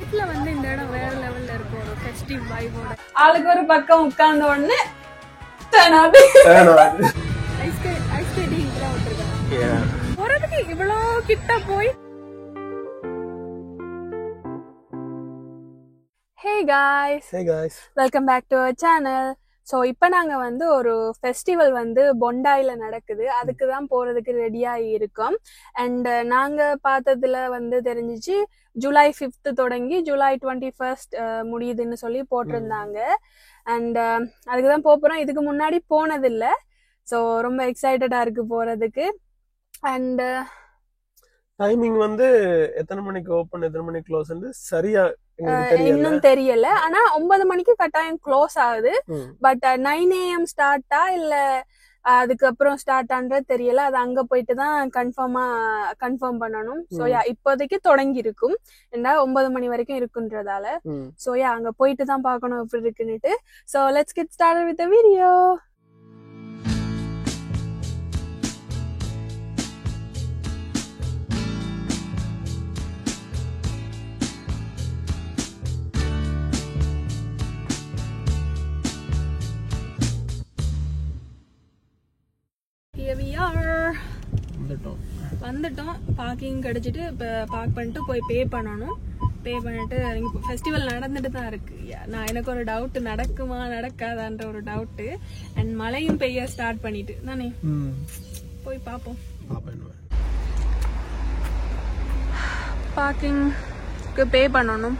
வீட்ல வந்து இந்த இடம் வேற லெவல்ல இருக்கும் ஒரு ஃபெஸ்டிவ் வைபோட. ஆளுக்கு ஒரு பக்கம் உட்கார்ந்த உடனே ஐஸ் ஸ்கேட்டிங் எல்லாம் விட்டுருக்காங்க. போறதுக்கு இவ்வளோ கிட்ட போய். Hey guys, welcome back to our channel. So இப்போ நாங்கள் வந்து ஒரு ஃபெஸ்டிவல் வந்து பொண்டாயில நடக்குது, அதுக்கு தான் போகிறதுக்கு ரெடியாகி இருக்கோம். அண்ட் நாங்கள் பார்த்ததுல வந்து தெரிஞ்சிச்சு ஜூலை 5th தொடங்கி ஜூலை 21st முடியுதுன்னு சொல்லி போட்டிருந்தாங்க. அண்ட் அதுக்கு தான் போகிறோம். இதுக்கு முன்னாடி போனதில்லை, ஸோ ரொம்ப எக்ஸைட்டடாக இருக்கு போகிறதுக்கு. அண்ட் டைமிங் வந்து எத்தனை மணிக்கு ஓபன் எத்தனை மணிக்கு க்ளோஸ் சரியா இன்னும் தெரியல. ஆனா 9 மணிக்கு கட்டாயம் க்ளோஸ் ஆகுது. பட் 9 AM ஸ்டார்ட்டா இல்ல அதுக்கப்புறம் ஸ்டார்ட் ஆன்றது தெரியல. அது அங்க போயிட்டு தான் கன்ஃபார்ம் பண்ணணும். சோ இப்போதைக்கு தொடங்கி இருக்கும், ஏன்னா 9 மணி வரைக்கும் இருக்குன்றதால. சோ அங்க போயிட்டு தான் பார்க்கணும் எப்படி இருக்குன்னுட்டு. So let's get started with the video. வந்துட்டோம். பார்க்கிங் கிடைச்சிட்டு இப்போ பார்க் பண்ணிட்டு போய் பே பண்ணணும். பே பண்ணிட்டு இங்கே ஃபெஸ்டிவல் நடந்துட்டு தான் இருக்கு. எனக்கு ஒரு டவுட், நடக்குமா நடக்காதான்ற ஒரு டவுட்டு. அண்ட் மழையும் பெய்ய ஸ்டார்ட் பண்ணிட்டு தானே, போய் பார்ப்போம். பார்க்கிங்க்கு பே பண்ணணும்.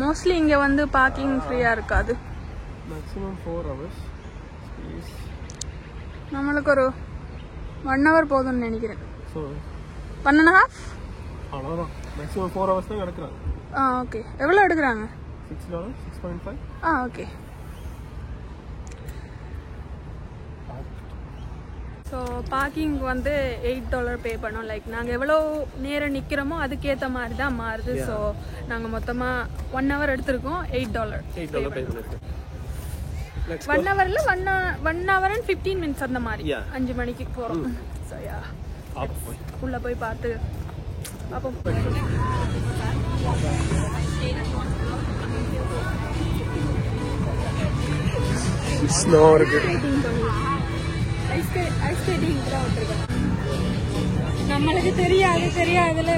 மோஸ்ட்லி இங்கே வந்து பார்க்கிங் ஃப்ரீயாக இருக்காது. Maximum 4 hours. நம்மளுக்கு ஒரு 1 hour போதும்னு நினைக்கிறேன். 1.5 அவ்வளோதான். மேக்ஸிமம் 4 hours தான் எடுக்கிறாங்க. ஓகே. எவ்வளோ எடுக்கிறாங்க? $6, 6.5. ஓகே. ஸோ பார்க்கிங் வந்து $8 பே பண்ணோம். லைக் நாங்கள் எவ்வளோ நேரம் நிற்கிறோமோ அதுக்கேற்ற மாதிரி தான் மாறுது. ஸோ நாங்கள் மொத்தமாக 1 hour எடுத்திருக்கோம். $8 பே பண்ணிருக்கோம். 1 hourல 1 hour and 15 minutes அந்த மாதிரி. 5 மணிக்கு போறோம். சோ உள்ள போய் பார்த்து பாப்போம். ஸ்னோ இருக்கு. ஐஸ் ஸ்கேட்டிங் எல்லாம் விட்டுருக்காங்க. நம்மளுக்கு தெரியாதுல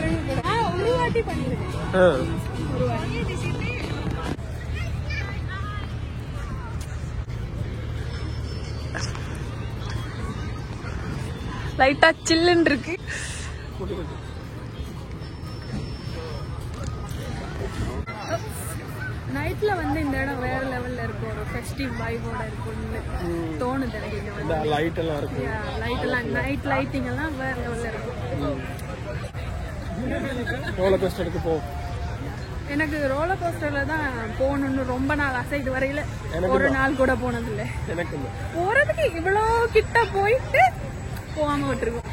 ஒரு வாட்டி பண்ணிருக்கேன். ஒரு வாட்டி லைட்டா சில்லுன்னு இருக்கு. நைட்ல வந்து இந்த இடம் வேற லெவல்ல இருக்கும், ஒரு ஃபெஸ்டிவ் வைபோட இருக்கும்னு தோணுது எனக்கு. இங்க வந்து லைட் எல்லாம் இருக்கு. லைட் எல்லாம் நைட் லைட்டிங் எல்லாம் வேற லெவல்ல இருக்கும். ரோலர் கோஸ்டருக்கு போ. எனக்கு ரோலர் கோஸ்டர்ல தான் போகணும்னு ரொம்ப நாள் ஆசை. இது வரையில ஒரு நாள் கூட போனதில்லை. போறதுக்கு இவ்வளோ கிட்ட போயிட்டு போகாம விட்டுருக்கோம்.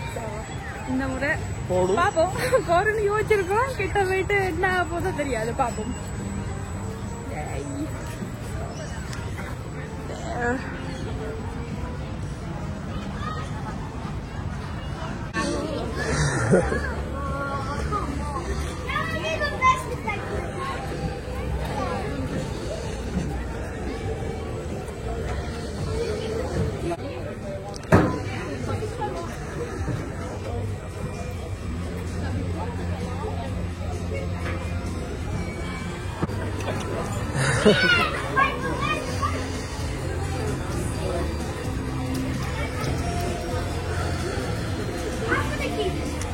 இந்த முறை பாப்போம். போறன்னு யோசிச்சிருக்கோம். கிட்ட போயிட்டு என்ன போதோ தெரியாது, பாப்போம்.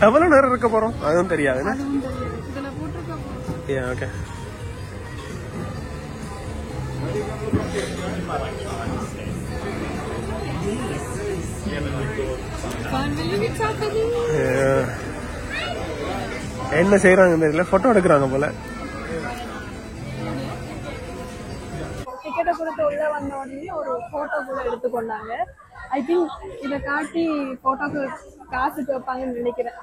எவ்வளவு நேரம் இருக்க போறோம் அதுவும் தெரியாது. ஓகே. என்ன செய்யறாங்க தெரியல, போட்டோ எடுக்கிறாங்க போல. டிக்கெட்டை கொடுத்து உள்ள வந்த உடனே ஒரு போட்டோ கூட எடுத்துக்கொண்டாங்க. ஐ திங்க் இதை காட்டி போட்டோக்கு காசு கேட்பாங்கன்னு நினைக்கிறேன்.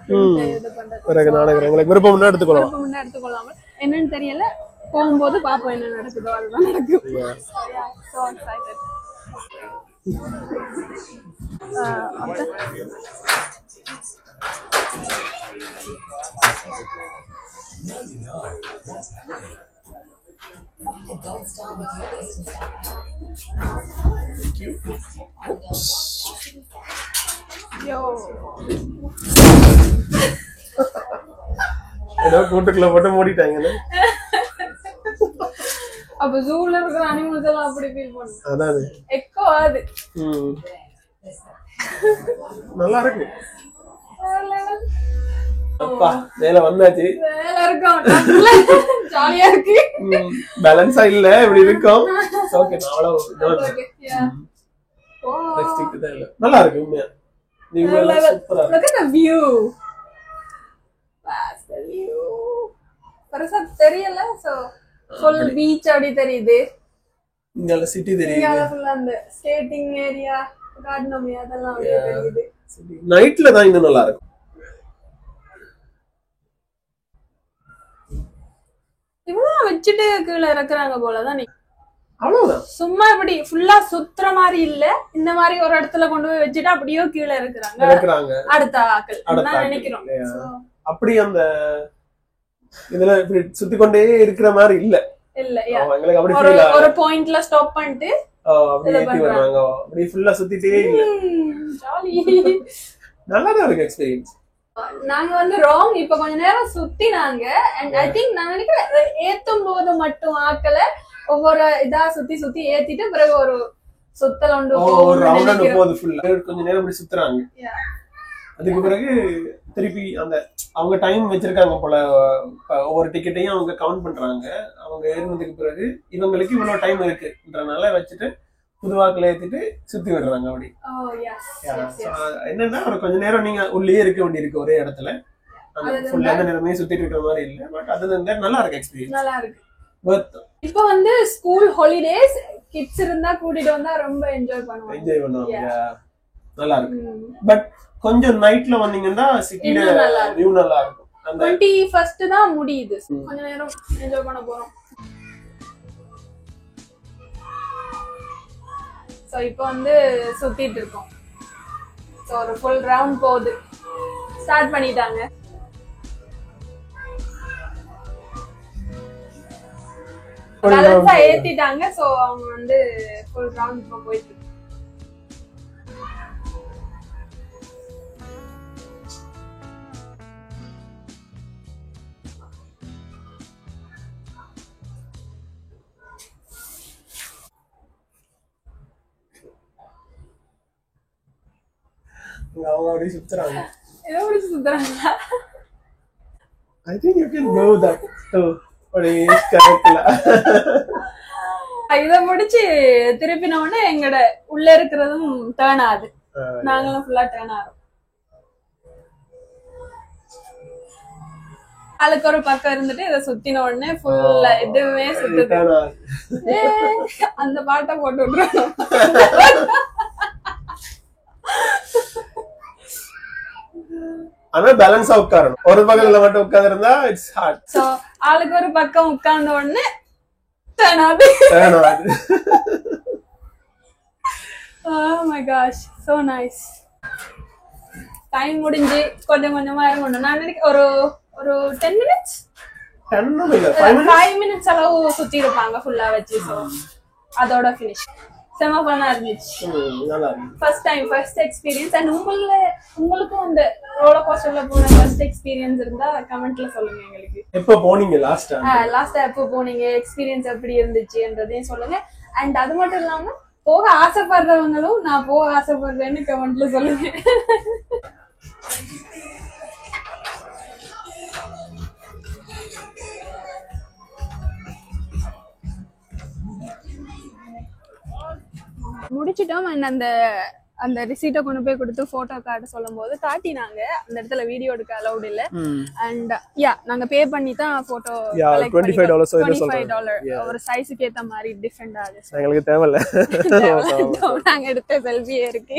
விருப்பம் எடுத்துக்கொள்ளாம என்னன்னு தெரியல. போகும்போது பாப்போம் என்ன நடக்குதோ அதுதான் நடக்கும். ஏதோ கூட்டுக்குள்ள போட்டு மூடிட்டாங்க. அப்ப ஜூல இருக்கிற அனிமல்ஸ் எல்லாம் அப்படி ஃபீல் பண்ணும். அதான் எக்கோ ஆது. நல்லா இருக்கு. அப்பா மேல வந்தாச்சு. மேல இருக்கோம். ஜாலியா இருக்கு. பேலன்ஸா இல்ல இப்படி இருக்கும். ஓகே நாளா ஓகே. யா. ஓ. ரெஸ்ட்ரிக்ட் தான் இல்ல. நல்லா இருக்கு உண்மையா. நீங்க சூப்பரா. Look at the view. That's the view. பரசா தெரியல. சோ full beach அப்படி தெரியுது. இங்கல சிட்டி தெரியுது. இங்கல full அந்த ஸ்கேட்டிங் ஏரியா, கார்டன் அதெல்லாம் தெரியுது. நைட்ல தான் இன்னும் நல்லா இருக்கும். இவ்வளவு வச்சுட்டு கீழே இறக்குறாங்க போலதான். அவ்வளவுதான். சும்மா இப்படி ஃபுல்லா சுத்துற மாதிரி இல்ல, இந்த மாதிரி ஒரு இடத்துல கொண்டு போய் வச்சுட்டு அப்படியே கீழே இறக்குறாங்க அடுத்த ஆக்கள். நான் நினைக்கிறோம் அப்படி அந்த இதுல இப்படி சுத்தி கொண்டே இருக்கிற மாதிரி இல்ல. ஒரு பாயிண்ட்ல ஸ்டாப் பண்ணிட்டு அப்படி ஃபுல்லா சுத்திட்டே இல்ல. நல்லாதான் இருக்கு எக்ஸ்பீரியன்ஸ். நாங்க வந்து ராங் இப்ப கொஞ்ச நேரம் சுத்தினாங்க. அண்ட் ஐ திங்க் நான் நினைக்கிறேன் ஏத்தும் போது மட்டும் ஆக்கல, ஒவ்வொரு இதா சுத்தி சுத்தி ஏத்திட்டு பிறகு ஒரு சுத்தல் ஒன்று கொஞ்ச நேரம் இப்படி சுத்துறாங்க. அதுக்கு பிறகு திருப்பி அந்த அவங்க டைம் வச்சிருக்காங்க போல, ஒவ்வொரு டிக்கெட்டையும் அவங்க கவுண்ட் பண்றாங்க. அவங்க ஏறினதுக்கு பிறகு இவங்களுக்கு இவ்வளவு டைம் இருக்குன்றனால வச்சுட்டு புதுவாக்குல ஏத்திட்டு சுத்தி விடுறாங்க. அப்படி என்னன்னா ஒரு கொஞ்ச நேரம் நீங்க உள்ளே இருக்க வேண்டி இருக்கு ஒரே இடத்துல. எந்த நேரமே சுத்திட்டு இருக்கிற மாதிரி இல்ல. பட் அது நல்லா இருக்கு எக்ஸ்பீரியன்ஸ். நல்லா இருக்கு. இப்ப வந்து ஸ்கூல் ஹாலிடேஸ் கிட்ஸ் இருந்தா கூட்டிட்டு வந்தா ரொம்ப என்ஜாய் பண்ணுவாங்க. நல்லா இருக்கு. பட் கொஞ்சம் நைட்ல வந்தீங்கன்னா சிட்டில வியூ நல்லா இருக்கும். 21st தான் முடியுது. கொஞ்ச நேரம் என்ஜாய் பண்ண போறோம். சோ இப்போ வந்து சுத்திட்டு இருக்கோம். சோ ஒரு ஃபுல் ரவுண்ட் போகுது. ஸ்டார்ட் பண்ணிட்டாங்க. பேலன்ஸா ஏத்திட்டாங்க. சோ அவங்க வந்து ஃபுல் ரவுண்ட் போயிட்டு இருக்கு. அவங்க அப்படி சுத்துறாங்க. எப்படி சுத்துறாங்க? I think you can go that too. கரெக்ட்ல இத முடிச்சு திருப்பின உடனே எங்கட உள்ள இருக்கிறதும் டர்ன் ஆகுது. நாங்களும் ஃபுல்லா டர்ன் ஆறோம். அதுக்கு ஒரு பக்கம் இருந்துட்டு இதை சுத்தின உடனே ஃபுல்லா எதுவுமே சுத்துது. அந்த பாட்டை போட்டு விட்டுறோம். ஆனா பேலன்ஸா உட்காரணும். ஒரு பக்கத்துல மட்டும் உட்கார்ந்து இருந்தா இட்ஸ் ஹார்ட். சோ ஆளுக்கு ஒரு பக்கம் உட்கார்ந்த உடனே டர்ன் ஆகுது. Oh my gosh, so nice. Time முடிஞ்சு கொஞ்சம் கொஞ்சமா இறங்கணும். நான் நினைக்கிறேன் ஒரு 10 minutes 5 minutes அளவு சுத்தி இருப்பாங்க ஃபுல்லா வச்சு. சோ அதோட ஃபினிஷ். செம ஃபன்னா இருந்துச்சு. First time first experience. And உங்களுக்கும் அந்த ரோலர் கோஸ்டர்ல போன ஃபர்ஸ்ட் எக்ஸ்பீரியன்ஸ் இருந்தா கமெண்ட்ல சொல்லுங்க எங்களுக்கு. எப்ப போனீங்க லாஸ்டா எப்ப போனீங்க, எக்ஸ்பீரியன்ஸ் எப்படி இருந்துச்சுன்றதையும் சொல்லுங்க. அண்ட் அது மட்டும் இல்லாம போக ஆசைப்படுறவங்களும் நான் போக ஆசைப்படுறேன்னு கமெண்ட்ல சொல்லுங்க. முடிச்சிட்டோம். அண்ட் அந்த ரிசீட்டை கொண்டு போய் கொடுத்து போட்டோ காட்ட சொல்லும் போது காட்டினாங்க. அந்த இடத்துல வீடியோ எடுக்க அலௌட் இல்ல. அண்ட் நாங்க பே பண்ணி தான் போட்டோ $25 ஒரு சைஸுக்கு ஏத்த மாதிரி டிஃபரெண்ட் ஆகுது. எங்களுக்கு தேவையில்ல. நாங்க எடுத்த செல்ஃபியே இருக்கு.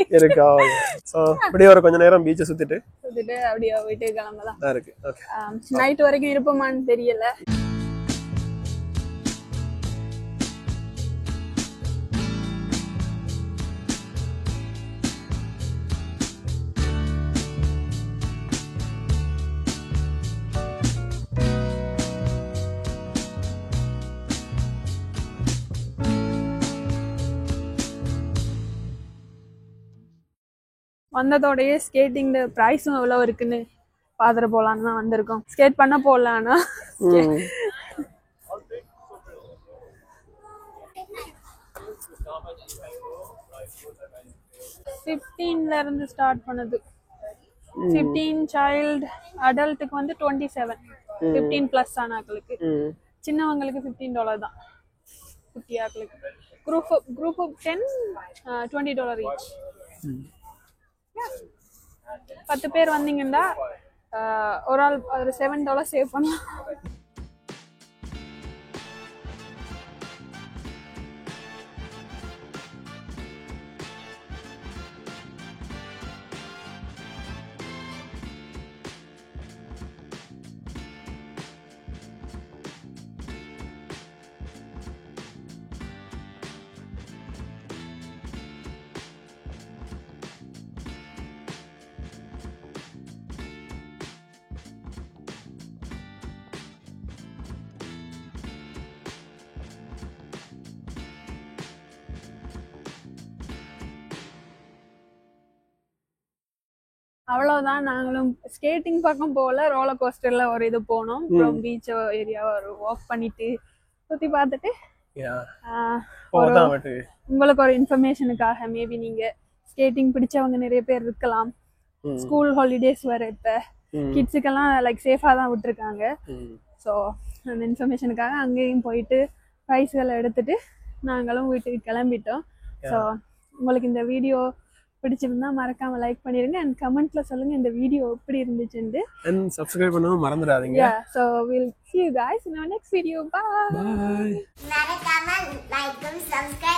சோ அப்படியே ஒரு கொஞ்ச நேரம் பீச்சை சுத்திட்டு அப்படியே போயிட்டு கிளம்பலாம் இருக்கு. நைட் வரைக்கும் இருப்போமான்னு தெரியல. வந்ததோடயே ஸ்கேட்டிங் ப்ரைஸும் எவ்வளோ இருக்குன்னு பாத்துட்டு போலான்னு தான் வந்திருக்கோம். ஸ்கேட் பண்ண போடலான்னா 15 இருந்து ஸ்டார்ட் பண்ணது. 15 சைல்ட், அடல்ட்டுக்கு வந்து 27, 15 பிளஸ் ஆனாக்களுக்கு. சின்னவங்களுக்கு $15 தான் குட்டியாக்களுக்கு. Group 10 $20 each. 10 பேர் வந்தீங்கன்னா ஒரு ஆள் ஒரு $7 சேவ் பண்ணலாம். அவ்வளவுதான். நாங்களும் ஸ்கேட்டிங் பக்கம் போல, ரோலர் கோஸ்டர்ல ஒரு இது போனோம். அப்புறம் பீச் ஏரியா ஒரு வாக் பண்ணிட்டு சுத்தி பார்த்துட்டு உங்களுக்கு ஒரு இன்ஃபர்மேஷனுக்காக, மேபி நீங்க ஸ்கேட்டிங் பிடிச்சவங்க நிறைய பேர் இருக்கலாம். ஸ்கூல் ஹாலிடேஸ் வர இப்ப கிட்ஸுக்கெல்லாம் லைக் சேஃபா தான் விட்டுருக்காங்க. ஸோ அந்த இன்ஃபர்மேஷனுக்காக அங்கேயும் போயிட்டு ப்ரைஸ்களை எடுத்துட்டு நாங்களும் வீட்டுக்கு கிளம்பிட்டோம். ஸோ உங்களுக்கு இந்த வீடியோ பிடிச்சிருந்தா மறக்காம லைக் பண்ணிருங்க and கமெண்ட்ல சொல்லுங்க இந்த வீடியோ எப்படி இருந்துச்சுன்னு. and subscribe பண்ணவும் மறந்துடாதீங்க. Yeah, so we'll see you guys in our next video. Bye. மறக்காம லைக் and subscribe